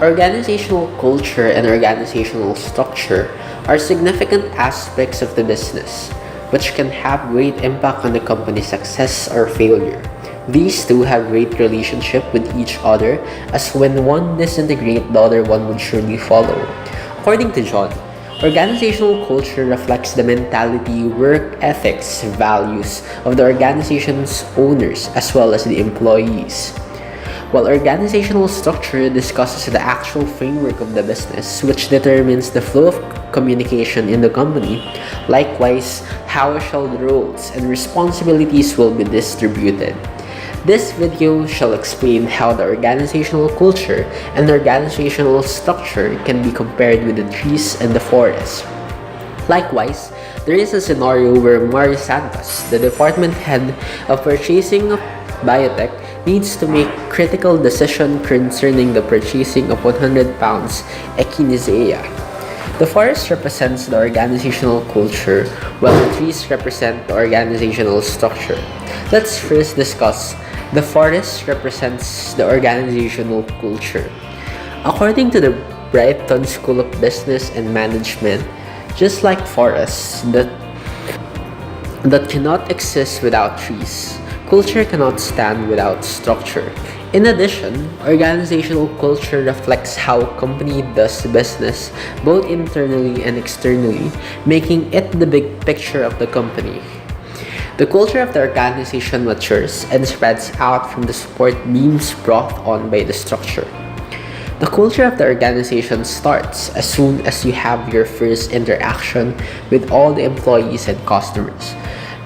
Organizational culture and organizational structure are significant aspects of the business, which can have great impact on the company's success or failure. These two have great relationship with each other, as when one disintegrates, the other one would surely follow. According to John, organizational culture reflects the mentality, work ethics, values of the organization's owners as well as the employees. While organizational structure discusses the actual framework of the business, which determines the flow of communication in the company, likewise, how shall the roles and responsibilities will be distributed. This video shall explain how the organizational culture and organizational structure can be compared with the trees and the forest. Likewise, there is a scenario where Mari Santos, the department head of purchasing of biotech, needs to make critical decision concerning the purchasing of 100 pounds echinacea. The forest represents the organizational culture, while the trees represent the organizational structure. Let's first discuss the forest represents the organizational culture. According to the Brighton School of Business and Management, just like forests that cannot exist without trees, culture cannot stand without structure. In addition, organizational culture reflects how a company does business, both internally and externally, making it the big picture of the company. The culture of the organization matures and spreads out from the support beams brought on by the structure. The culture of the organization starts as soon as you have your first interaction with all the employees and customers.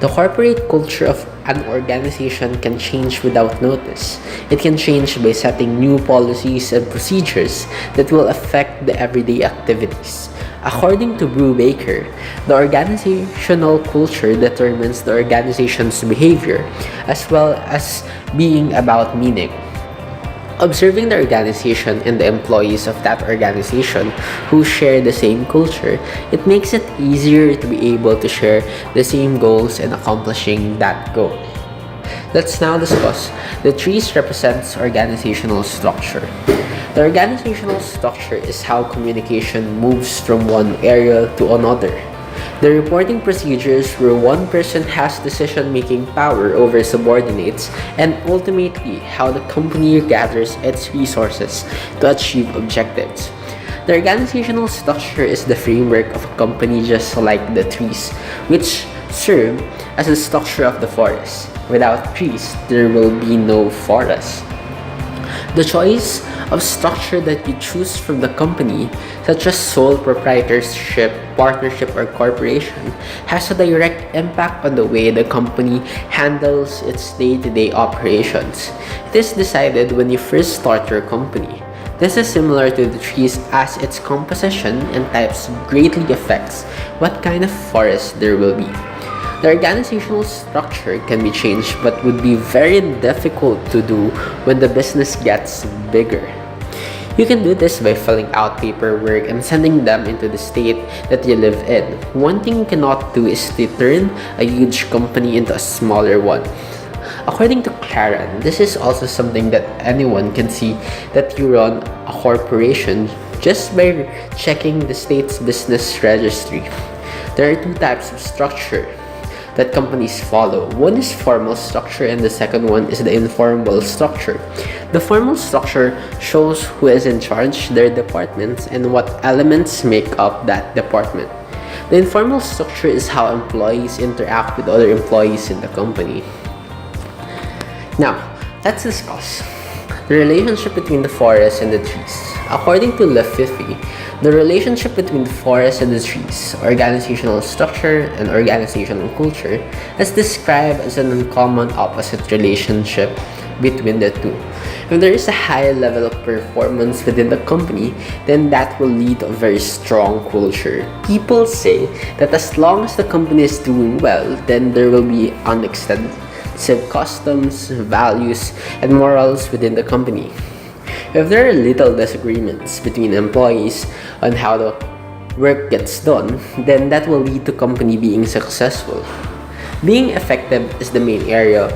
The corporate culture of an organization can change without notice. It can change by setting new policies and procedures that will affect the everyday activities. According to Brubaker, the organizational culture determines the organization's behavior as well as being about meaning. Observing the organization and the employees of that organization who share the same culture, it makes it easier to be able to share the same goals and accomplishing that goal. Let's now discuss the trees represents organizational structure. The organizational structure is how communication moves from one area to another. The reporting procedures where one person has decision-making power over subordinates, and ultimately how the company gathers its resources to achieve objectives. The organizational structure is the framework of a company, just like the trees, which serve as the structure of the forest. Without trees, there will be no forest. The choice of structure that you choose from the company, such as sole proprietorship, partnership, or corporation, has a direct impact on the way the company handles its day-to-day operations. It is decided when you first start your company. This is similar to the trees, as its composition and types greatly affects what kind of forest there will be. The organizational structure can be changed but would be very difficult to do when the business gets bigger. You can do this by filling out paperwork and sending them into the state that you live in. One thing you cannot do is to turn a huge company into a smaller one. According to Claren, this is also something that anyone can see that you run a corporation just by checking the state's business registry. There are two types of structure that companies follow. One is formal structure and the second one is the informal structure. The formal structure shows who is in charge, their departments, and what elements make up that department. The informal structure is how employees interact with other employees in the company. Now, let's discuss the relationship between the forest and the trees. According to Laffifi, the relationship between the forest and the trees, organizational structure and organizational culture, is described as an uncommon opposite relationship between the two. If there is a high level of performance within the company, then that will lead to a very strong culture. People say that as long as the company is doing well, then there will be unextensive customs, values, and morals within the company. If there are little disagreements between employees on how the work gets done, then that will lead to company being successful. Being effective is the main area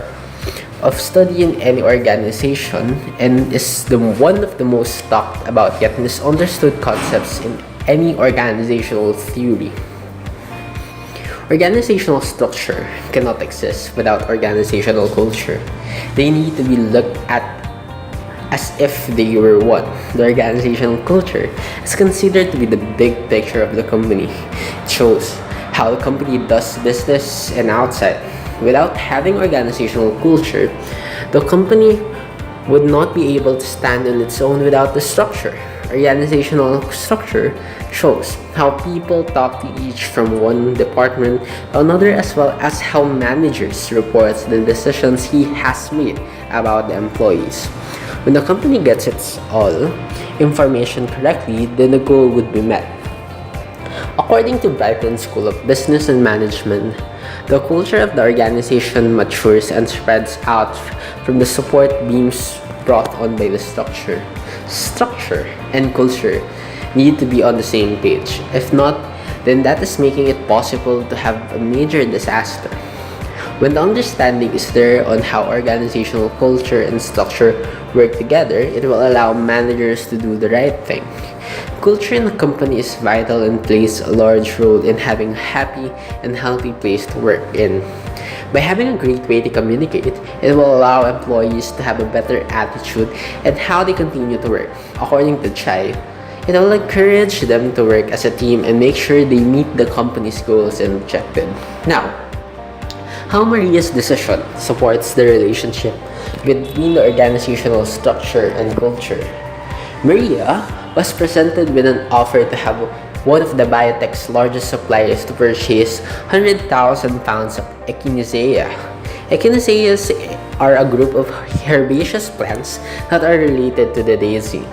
of study in any organization and is one of the most talked about yet misunderstood concepts in any organizational theory. Organizational structure cannot exist without organizational culture. They need to be looked at as if they were one. The organizational culture is considered to be the big picture of the company. It shows how the company does business and outside. Without having organizational culture, the company would not be able to stand on its own without the structure. Organizational structure shows how people talk to each from one department to another, as well as how managers report the decisions he has made about the employees. When the company gets its all information correctly, then the goal would be met. According to Brighton School of Business and Management, the culture of the organization matures and spreads out from the support beams brought on by the structure. Structure and culture need to be on the same page. If not, then that is making it possible to have a major disaster. When the understanding is there on how organizational culture and structure work together, it will allow managers to do the right thing. Culture in a company is vital and plays a large role in having a happy and healthy place to work in. By having a great way to communicate, it will allow employees to have a better attitude and how they continue to work. According to Chai, it will encourage them to work as a team and make sure they meet the company's goals and objectives. Now, how Maria's decision supports the relationship between the organizational structure and culture. Maria was presented with an offer to have one of the biotech's largest suppliers to purchase 100,000 pounds of Echinacea. Echinaceas are a group of herbaceous plants that are related to the daisy.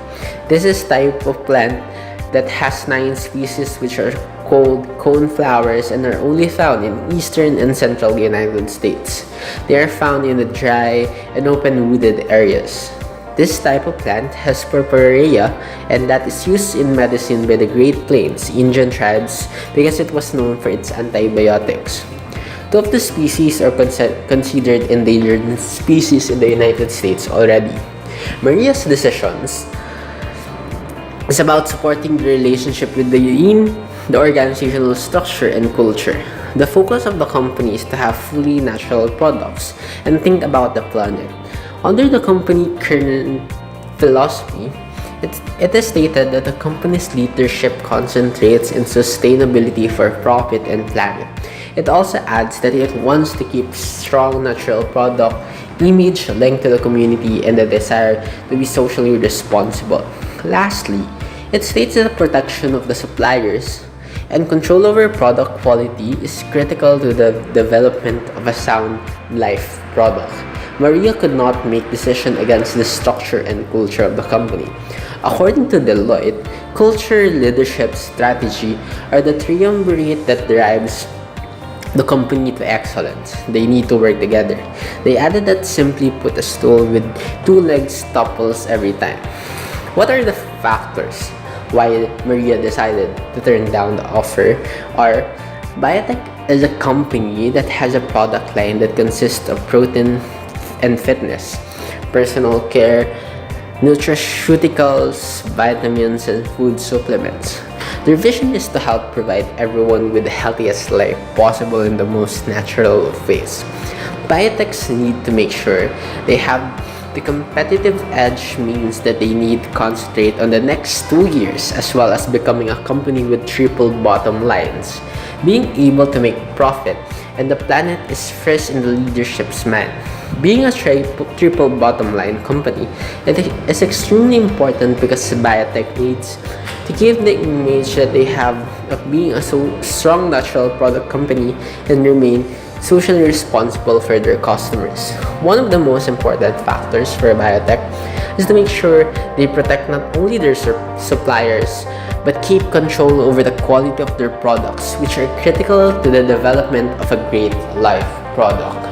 This is type of plant that has 9 species which are called coneflowers and are only found in eastern and central United States. They are found in the dry and open wooded areas. This type of plant has purpurea, and that is used in medicine by the Great Plains Indian tribes because it was known for its antibiotics. 2 of the species are considered endangered species in the United States already. Maria's decisions is about supporting the relationship with the organizational structure and culture. The focus of the company is to have fully natural products and think about the planet. Under the company current philosophy, it is stated that the company's leadership concentrates in sustainability for profit and planet. It also adds that it wants to keep strong natural product image linked to the community and the desire to be socially responsible. Lastly, it states that the protection of the suppliers and control over product quality is critical to the development of a sound life product. Maria could not make decisions against the structure and culture of the company. According to Deloitte, culture, leadership, strategy are the triumvirate that drives the company to excellence. They need to work together. They added that simply put, a stool with 2 legs topples every time. What are the factors why Maria decided to turn down the offer? Are Biotech is a company that has a product line that consists of protein and fitness, personal care, nutraceuticals, vitamins, and food supplements. Their vision is to help provide everyone with the healthiest life possible in the most natural of ways. Biotechs need to make sure they have the competitive edge, means that they need to concentrate on the next 2 years as well as becoming a company with triple bottom lines. Being able to make profit and the planet is first in the leadership's mind. Being a triple bottom line company, it is extremely important because biotech needs to give the image that they have of being a strong natural product company and remain socially responsible for their customers. One of the most important factors for biotech is to make sure they protect not only their suppliers but keep control over the quality of their products, which are critical to the development of a great life product.